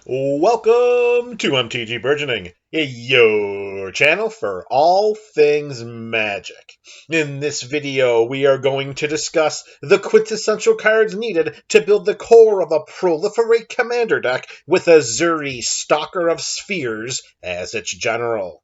Welcome to MTG Burgeoning, your channel for all things magic. In this video, we are going to discuss the quintessential cards needed to build the core of a Proliferate commander deck with Ezuri, Stalker of Spheres as its general.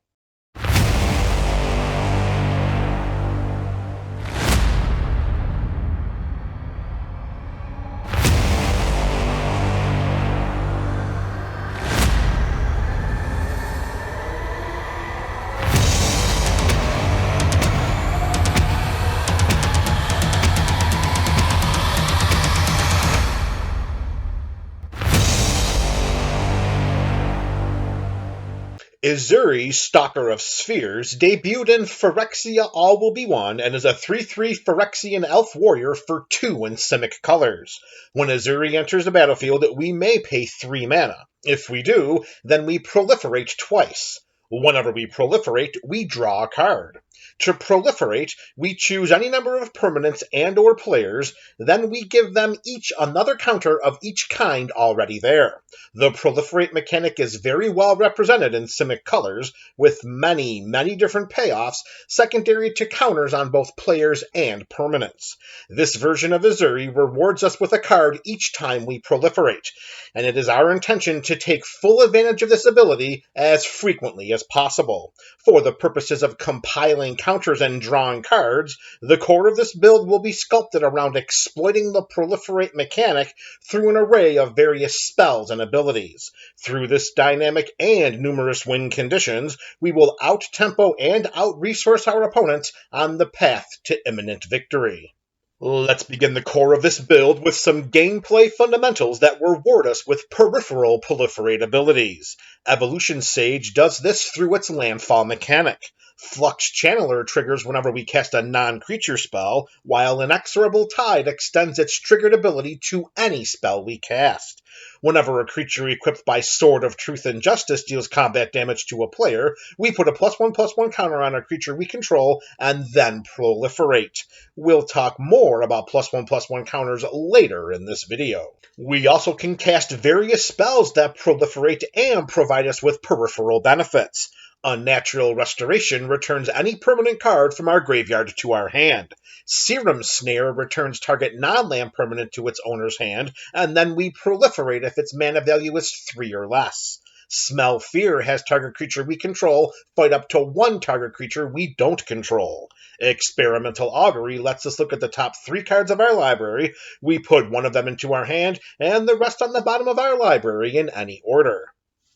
Ezuri, Stalker of Spheres, debuted in Phyrexia All Will Be One and is a 3/3 Phyrexian elf warrior for 2 in Simic colors. When Ezuri enters the battlefield, we may pay 3 mana. If we do, then we proliferate twice. Whenever we proliferate, we draw a card. To proliferate, we choose any number of permanents and/or players, then we give them each another counter of each kind already there. The proliferate mechanic is very well represented in Simic colors, with many different payoffs secondary to counters on both players and permanents. This version of Ezuri rewards us with a card each time we proliferate, and it is our intention to take full advantage of this ability as frequently as possible. For the purposes of compiling counters and drawing cards, the core of this build will be sculpted around exploiting the proliferate mechanic through an array of various spells and abilities. Through this dynamic and numerous win conditions, we will out-tempo and out-resource our opponents on the path to imminent victory. Let's begin the core of this build with some gameplay fundamentals that reward us with peripheral proliferate abilities. Evolution Sage does this through its landfall mechanic. Flux Channeler triggers whenever we cast a non-creature spell, while Inexorable Tide extends its triggered ability to any spell we cast. Whenever a creature equipped by Sword of Truth and Justice deals combat damage to a player, we put a +1/+1 counter on a creature we control and then proliferate. We'll talk more about +1/+1 counters later in this video. We also can cast various spells that proliferate and provide us with peripheral benefits. Unnatural Restoration returns any permanent card from our graveyard to our hand. Serum Snare returns target non-land permanent to its owner's hand, and then we proliferate if its mana value is 3 or less. Smell Fear has target creature we control fight up to 1 target creature we don't control. Experimental Augury lets us look at the top 3 cards of our library. We put 1 of them into our hand, and the rest on the bottom of our library in any order.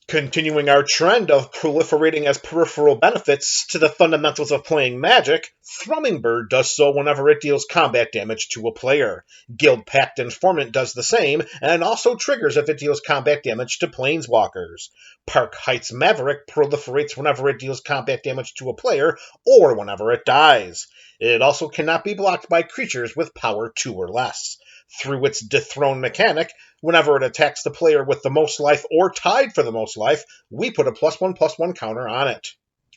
Continuing our trend of proliferating as peripheral benefits to the fundamentals of playing Magic, Thrumming-Bird does so whenever it deals combat damage to a player. Guild-Pact Informant does the same, and also triggers if it deals combat damage to Planeswalkers. Park Heights Maverick proliferates whenever it deals combat damage to a player, or whenever it dies. It also cannot be blocked by creatures with power 2 or less. Through its Dethrone mechanic, whenever it attacks the player with the most life or tied for the most life, we put a +1/+1 counter on it.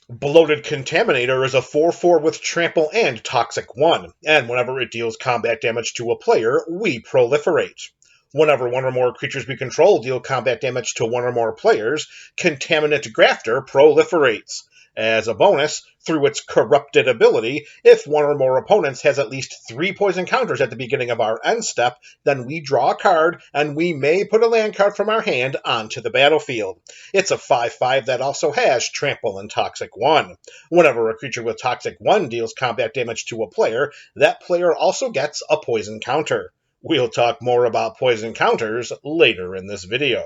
Bloated Contaminator is a 4/4 with Trample and Toxic 1, and whenever it deals combat damage to a player, we proliferate. Whenever 1 or more creatures we control deal combat damage to 1 or more players, Contaminant Grafter proliferates. As a bonus, through its Corrupted ability, if 1 or more opponents has at least 3 poison counters at the beginning of our end step, then we draw a card, and we may put a land card from our hand onto the battlefield. It's a 5/5 that also has Trample and Toxic 1. Whenever a creature with Toxic 1 deals combat damage to a player, that player also gets a poison counter. We'll talk more about poison counters later in this video.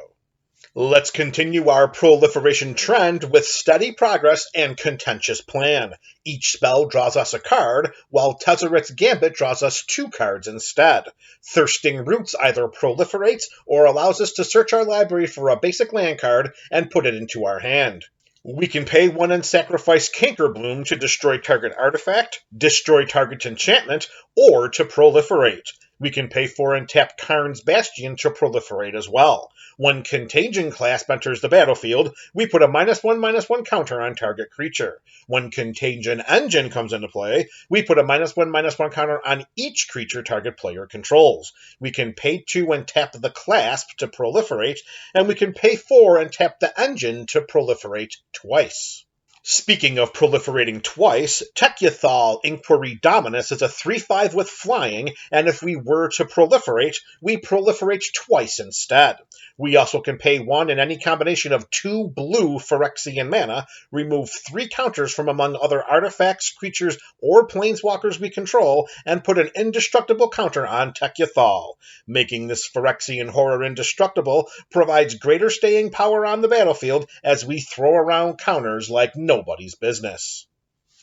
Let's continue our proliferation trend with steady progress and contentious plan. Each spell draws us a card, while Tezzeret's Gambit draws us 2 cards instead. Thirsting Roots either proliferates or allows us to search our library for a basic land card and put it into our hand. We can pay 1 and sacrifice Cankerbloom to destroy target artifact, destroy target enchantment, or to proliferate. We can pay 4 and tap Karn's Bastion to proliferate as well. When Contagion Clasp enters the battlefield, we put a -1/-1 counter on target creature. When Contagion Engine comes into play, we put a -1/-1 counter on each creature target player controls. We can pay 2 and tap the Clasp to proliferate, and we can pay 4 and tap the Engine to proliferate twice. Speaking of proliferating twice, Tekythal Inquiry Dominus is a 3/5 with flying, and if we were to proliferate, we proliferate twice instead. We also can pay 1 in any combination of 2 blue Phyrexian mana, remove 3 counters from among other artifacts, creatures, or planeswalkers we control, and put an indestructible counter on Tekythal. Making this Phyrexian horror indestructible provides greater staying power on the battlefield as we throw around counters like nobody's business.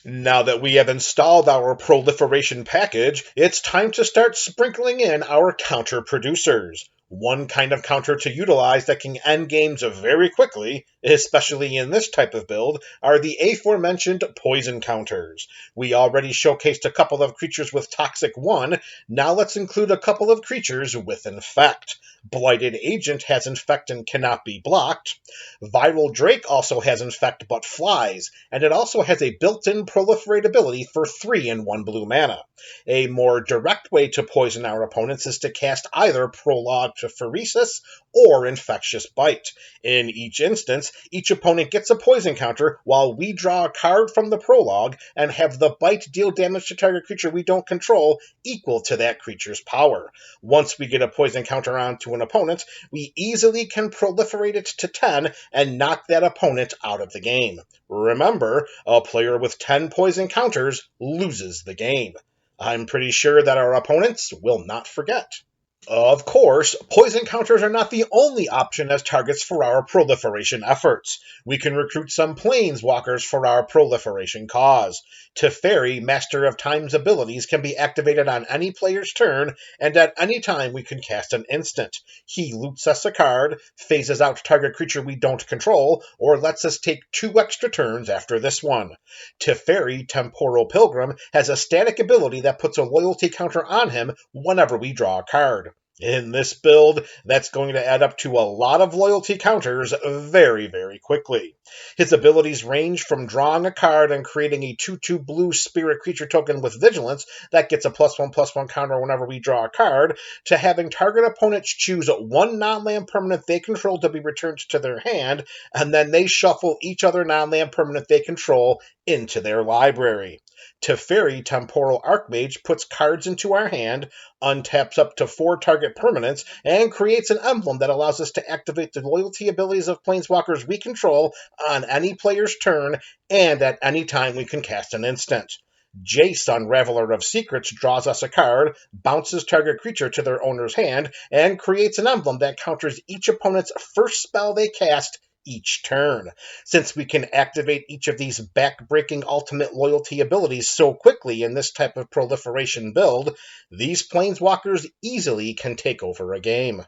Now that we have installed our proliferation package, it's time to start sprinkling in our counter producers. One kind of counter to utilize that can end games very quickly, especially in this type of build, are the aforementioned poison counters. We already showcased a couple of creatures with Toxic 1, now let's include a couple of creatures with Infect. Blighted Agent has Infect and cannot be blocked. Viral Drake also has Infect but flies, and it also has a built-in proliferate ability for 3 and 1 blue mana. A more direct way to poison our opponents is to cast either Prologue to Pheresis or Infectious Bite. In each instance, each opponent gets a poison counter while we draw a card from the Prologue and have the Bite deal damage to target creature we don't control equal to that creature's power. Once we get a poison counter onto an opponent, we easily can proliferate it to 10 and knock that opponent out of the game. Remember, a player with 10 poison counters loses the game. I'm pretty sure that our opponents will not forget. Of course, poison counters are not the only option as targets for our proliferation efforts. We can recruit some planeswalkers for our proliferation cause. Teferi, Master of Time's abilities can be activated on any player's turn, and at any time we can cast an instant. He loots us a card, phases out target creature we don't control, or lets us take 2 extra turns after this one. Teferi, Temporal Pilgrim, has a static ability that puts a loyalty counter on him whenever we draw a card. In this build, that's going to add up to a lot of loyalty counters very, very quickly. His abilities range from drawing a card and creating a 2/2 blue spirit creature token with vigilance that gets a +1/+1 counter whenever we draw a card, to having target opponents choose 1 non-land permanent they control to be returned to their hand, and then they shuffle each other non-land permanent they control into their library. Teferi, Temporal Archmage, puts cards into our hand, untaps up to 4 target permanents, and creates an emblem that allows us to activate the loyalty abilities of planeswalkers we control on any player's turn, and at any time we can cast an instant. Jace, Unraveler of Secrets, draws us a card, bounces target creature to their owner's hand, and creates an emblem that counters each opponent's first spell they cast each turn. Since we can activate each of these back-breaking ultimate loyalty abilities so quickly in this type of proliferation build, these planeswalkers easily can take over a game.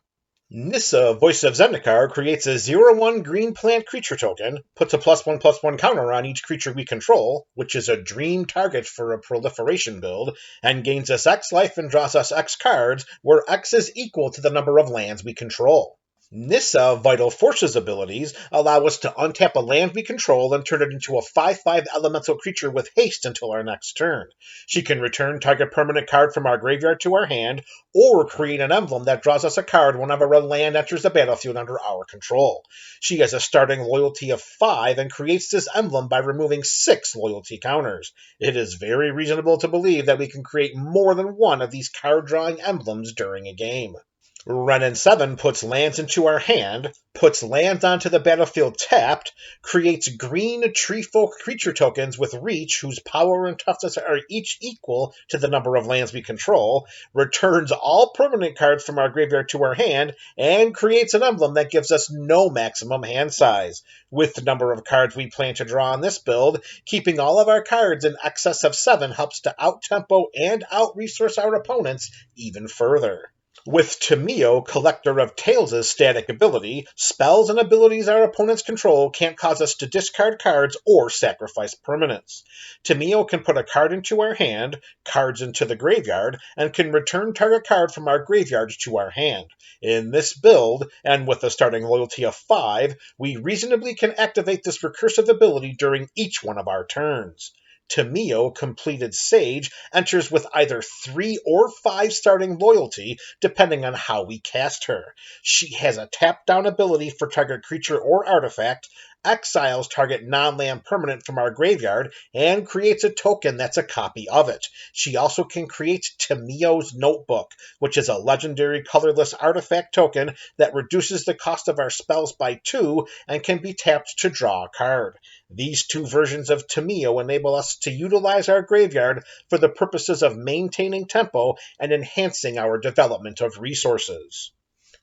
Nissa, Voice of Zendikar, creates a 0/1 green plant creature token, puts a +1/+1 counter on each creature we control, which is a dream target for a proliferation build, and gains us X life and draws us X cards, where X is equal to the number of lands we control. Nissa, Vital Forces abilities allow us to untap a land we control and turn it into a 5/5 elemental creature with haste until our next turn. She can return target permanent card from our graveyard to our hand, or create an emblem that draws us a card whenever a land enters the battlefield under our control. She has a starting loyalty of 5 and creates this emblem by removing 6 loyalty counters. It is very reasonable to believe that we can create more than one of these card-drawing emblems during a game. Renin 7 puts lands into our hand, puts lands onto the battlefield tapped, creates green treefolk creature tokens with reach whose power and toughness are each equal to the number of lands we control, returns all permanent cards from our graveyard to our hand, and creates an emblem that gives us no maximum hand size. With the number of cards we plan to draw on this build, keeping all of our cards in excess of 7 helps to out-tempo and out-resource our opponents even further. With Tamio, Collector of Tales' static ability, spells and abilities our opponents control can't cause us to discard cards or sacrifice permanents. Tamio can put a card into our hand, cards into the graveyard, and can return target card from our graveyard to our hand. In this build, and with a starting loyalty of 5, we reasonably can activate this recursive ability during each one of our turns. Tamio, completed Sage, enters with either 3 or 5 starting loyalty, depending on how we cast her. She has a tap-down ability for target creature or artifact, exiles target non-land permanent from our graveyard, and creates a token that's a copy of it. She also can create Tamio's Notebook, which is a legendary colorless artifact token that reduces the cost of our spells by 2 and can be tapped to draw a card. These 2 versions of Tamio enable us to utilize our graveyard for the purposes of maintaining tempo and enhancing our development of resources.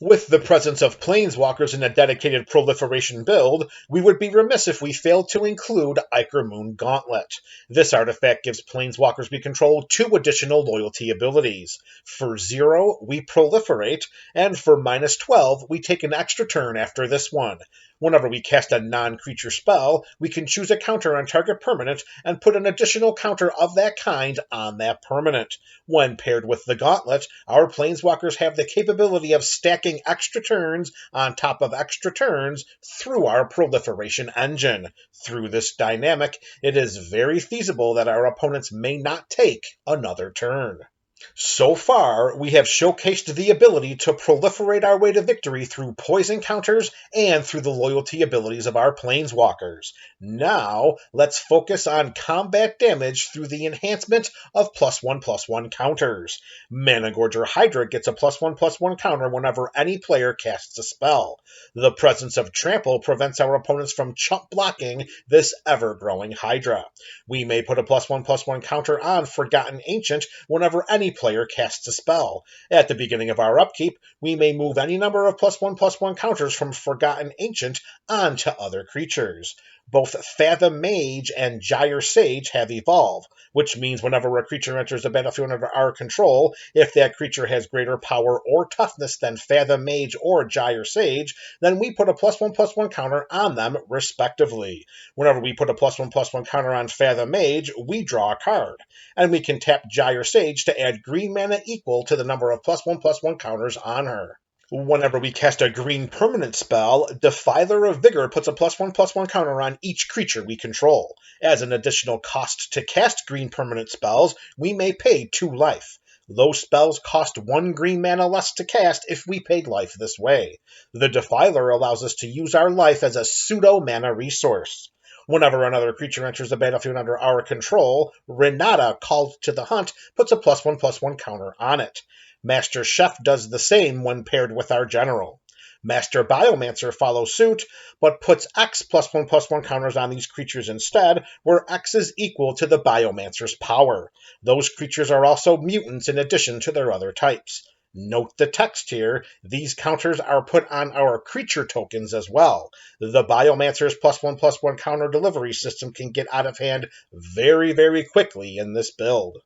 With the presence of Planeswalkers in a dedicated proliferation build, we would be remiss if we failed to include Ichor Moon Gauntlet. This artifact gives Planeswalkers we control 2 additional loyalty abilities. For 0, we proliferate, and for -12, we take an extra turn after this one. Whenever we cast a non-creature spell, we can choose a counter on target permanent and put an additional counter of that kind on that permanent. When paired with the Gauntlet, our Planeswalkers have the capability of stacking extra turns on top of extra turns through our proliferation engine. Through this dynamic, it is very feasible that our opponents may not take another turn. So far, we have showcased the ability to proliferate our way to victory through poison counters and through the loyalty abilities of our Planeswalkers. Now, let's focus on combat damage through the enhancement of +1/+1 counters. Managorger Hydra gets a +1/+1 counter whenever any player casts a spell. The presence of Trample prevents our opponents from chump blocking this ever-growing Hydra. We may put a +1/+1 counter on Forgotten Ancient whenever any player casts a spell. At the beginning of our upkeep, we may move any number of +1/+1 counters from Forgotten Ancient onto other creatures. Both Fathom Mage and Gyre Sage have Evolve, which means whenever a creature enters the battlefield under our control, if that creature has greater power or toughness than Fathom Mage or Gyre Sage, then we put a +1/+1 counter on them, respectively. Whenever we put a +1/+1 counter on Fathom Mage, we draw a card, and we can tap Gyre Sage to add green mana equal to the number of +1/+1 counters on her. Whenever we cast a green permanent spell, Defiler of Vigor puts a +1/+1 counter on each creature we control. As an additional cost to cast green permanent spells, we may pay 2 life. Those spells cost 1 green mana less to cast if we paid life this way. The Defiler allows us to use our life as a pseudo-mana resource. Whenever another creature enters the battlefield under our control, Renata, Called to the Hunt, puts a +1/+1 counter on it. Master Chef does the same when paired with our General. Master Biomancer follows suit, but puts X +1/+1 counters on these creatures instead, where X is equal to the Biomancer's power. Those creatures are also mutants in addition to their other types. Note the text here, these counters are put on our creature tokens as well. The Biomancer's +1/+1 counter delivery system can get out of hand very, very quickly in this build.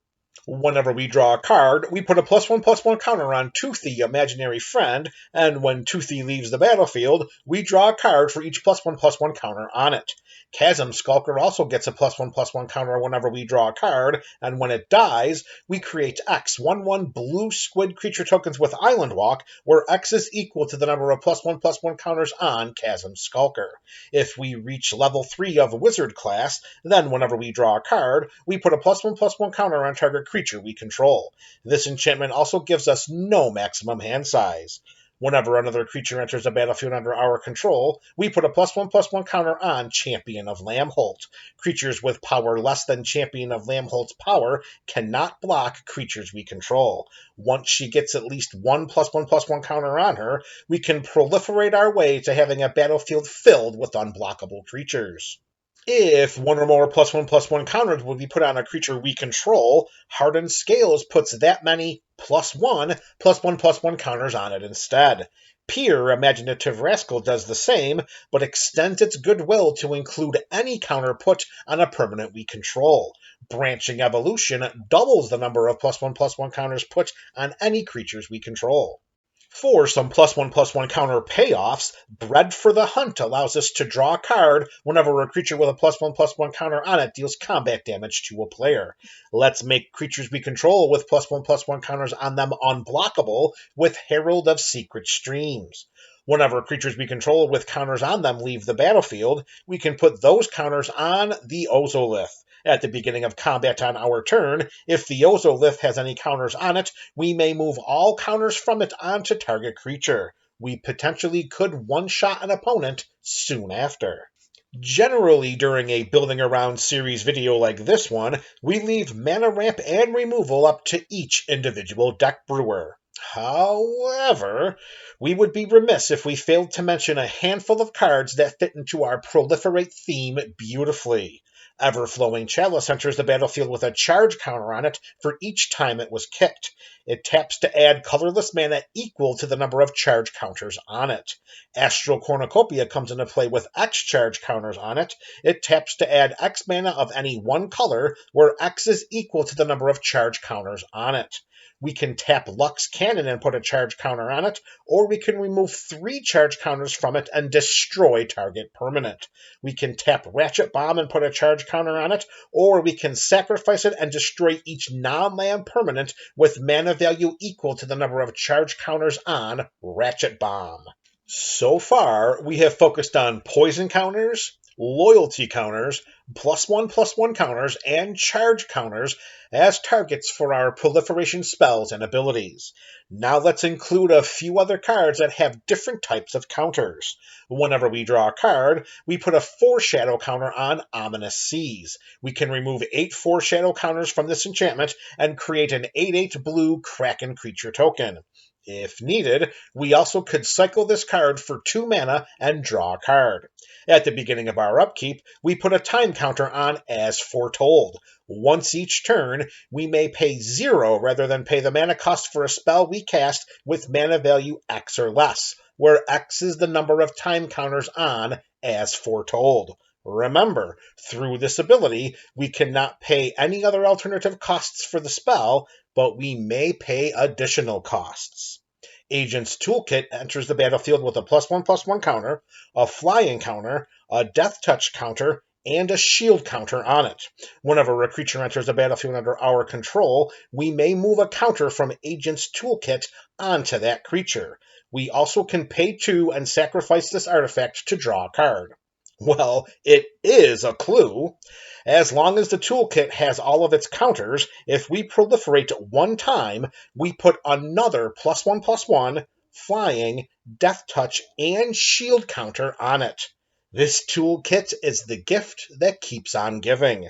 Whenever we draw a card, we put a +1/+1 counter on Toothy, Imaginary Friend, and when Toothy leaves the battlefield, we draw a card for each +1/+1 counter on it. Chasm Skulker also gets a +1/+1 counter whenever we draw a card, and when it dies, we create X 1/1 blue squid creature tokens with Island Walk, where X is equal to the number of +1/+1 counters on Chasm Skulker. If we reach level 3 of Wizard class, then whenever we draw a card, we put a +1/+1 counter on target creature we control. This enchantment also gives us no maximum hand size. Whenever another creature enters a battlefield under our control, we put a +1/+1 counter on Champion of Lambholt. Creatures with power less than Champion of Lambholt's power cannot block creatures we control. Once she gets at least 1 +1/+1 counter on her, we can proliferate our way to having a battlefield filled with unblockable creatures. If one or more +1/+1 counters would be put on a creature we control, Hardened Scales puts that many +1/+1 counters on it instead. Pure Imaginative Rascal does the same, but extends its goodwill to include any counter put on a permanent we control. Branching Evolution doubles the number of +1/+1 counters put on any creatures we control. For some +1/+1 counter payoffs, Bred for the Hunt allows us to draw a card whenever a creature with a +1/+1 counter on it deals combat damage to a player. Let's make creatures we control with +1/+1 counters on them unblockable with Herald of Secret Streams. Whenever creatures we control with counters on them leave the battlefield, we can put those counters on the Ozolith. At the beginning of combat on our turn, if the Ozolith has any counters on it, we may move all counters from it onto target creature. We potentially could one-shot an opponent soon after. Generally, during a building around series video like this one, we leave mana ramp and removal up to each individual deck brewer. However, we would be remiss if we failed to mention a handful of cards that fit into our Proliferate theme beautifully. Everflowing Chalice enters the battlefield with a charge counter on it for each time it was kicked. It taps to add colorless mana equal to the number of charge counters on it. Astral Cornucopia comes into play with X charge counters on it. It taps to add X mana of any one color, where X is equal to the number of charge counters on it. We can tap Lux Cannon and put a charge counter on it, or we can remove 3 charge counters from it and destroy target permanent. We can tap Ratchet Bomb and put a charge counter on it, or we can sacrifice it and destroy each non-land permanent with mana value equal to the number of charge counters on Ratchet Bomb. So far, we have focused on poison counters, loyalty counters, +1/+1 counters, and charge counters as targets for our proliferation spells and abilities. Now let's include a few other cards that have different types of counters. Whenever we draw a card, we put a Foreshadow counter on Ominous Seas. We can remove 8 Foreshadow counters from this enchantment and create an 8/8 blue Kraken creature token. If needed, we also could cycle this card for 2 mana and draw a card. At the beginning of our upkeep, we put a time counter on As Foretold. Once each turn, we may pay 0 rather than pay the mana cost for a spell we cast with mana value X or less, where X is the number of time counters on As Foretold. Remember, through this ability, we cannot pay any other alternative costs for the spell, but we may pay additional costs. Agent's Toolkit enters the battlefield with a +1/+1 counter, a flying counter, a death touch counter, and a shield counter on it. Whenever a creature enters the battlefield under our control, we may move a counter from Agent's Toolkit onto that creature. We also can pay 2 and sacrifice this artifact to draw a card. Well, it is a clue. As long as the toolkit has all of its counters, if we proliferate 1 time, we put another +1/+1, flying, death touch, and shield counter on it. This toolkit is the gift that keeps on giving.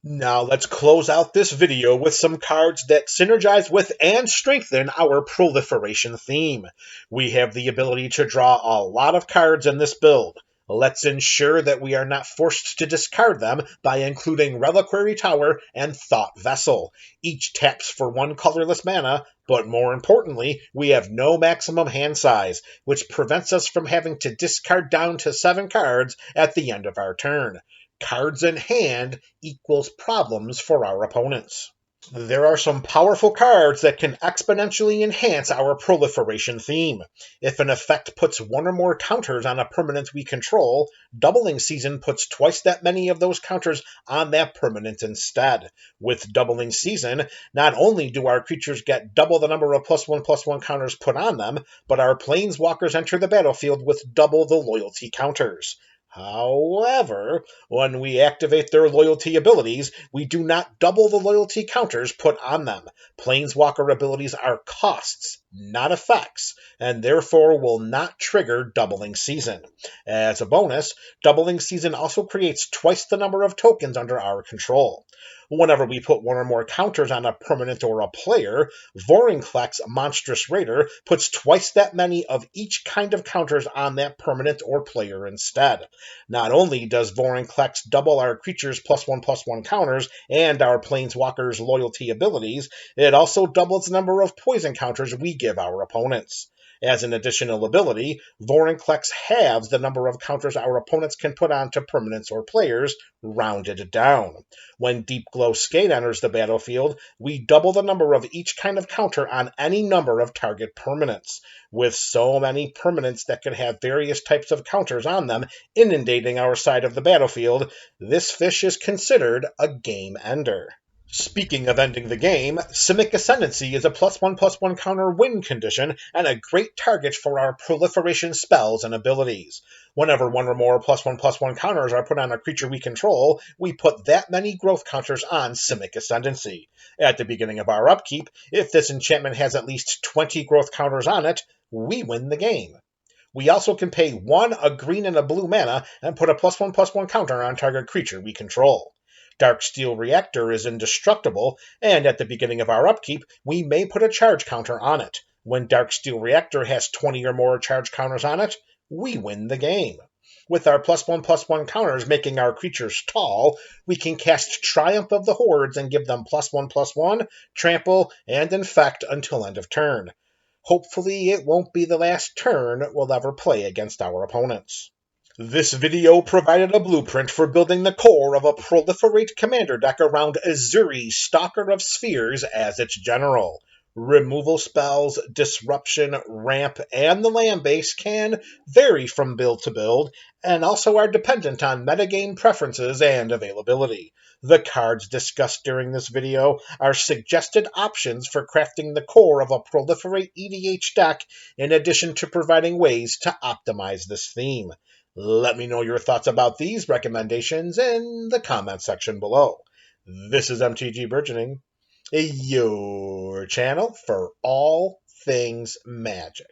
Now let's close out this video with some cards that synergize with and strengthen our proliferation theme. We have the ability to draw a lot of cards in this build. Let's ensure that we are not forced to discard them by including Reliquary Tower and Thought Vessel. Each taps for 1 colorless mana, but more importantly, we have no maximum hand size, which prevents us from having to discard down to 7 cards at the end of our turn. Cards in hand equals problems for our opponents. There are some powerful cards that can exponentially enhance our proliferation theme. If an effect puts 1 or more counters on a permanent we control, Doubling Season puts twice that many of those counters on that permanent instead. With Doubling Season, not only do our creatures get double the number of +1/+1 counters put on them, but our planeswalkers enter the battlefield with double the loyalty counters. However, when we activate their loyalty abilities, we do not double the loyalty counters put on them. Planeswalker abilities are costs, not effects, and therefore will not trigger Doubling Season. As a bonus, Doubling Season also creates twice the number of tokens under our control. Whenever we put one or more counters on a permanent or a player, Vorinclex Monstrous Raider puts twice that many of each kind of counters on that permanent or player instead. Not only does Vorinclex double our creatures +1/+1 counters and our Planeswalker's loyalty abilities, it also doubles the number of poison counters we give our opponents. As an additional ability, Vorinclex halves the number of counters our opponents can put onto permanents or players, rounded down. When Deep Glow Skate enters the battlefield, we double the number of each kind of counter on any number of target permanents. With so many permanents that can have various types of counters on them inundating our side of the battlefield, this fish is considered a game ender. Speaking of ending the game, Simic Ascendancy is a +1/+1 counter win condition and a great target for our proliferation spells and abilities. Whenever one or more +1/+1 counters are put on a creature we control, we put that many growth counters on Simic Ascendancy. At the beginning of our upkeep, if this enchantment has at least 20 growth counters on it, we win the game. We also can pay 1 a green and a blue mana and put a +1/+1 counter on target creature we control. Darksteel Reactor is indestructible, and at the beginning of our upkeep, we may put a charge counter on it. When Darksteel Reactor has 20 or more charge counters on it, we win the game. With our +1/+1 counters making our creatures tall, we can cast Triumph of the Hordes and give them +1/+1, trample, and infect until end of turn. Hopefully it won't be the last turn we'll ever play against our opponents. This video provided a blueprint for building the core of a Proliferate commander deck around Ezuri, Stalker of Spheres as its general. Removal spells, disruption, ramp, and the land base can vary from build to build, and also are dependent on metagame preferences and availability. The cards discussed during this video are suggested options for crafting the core of a Proliferate EDH deck, in addition to providing ways to optimize this theme. Let me know your thoughts about these recommendations in the comment section below. This is MTG Burgeoning, your channel for all things magic.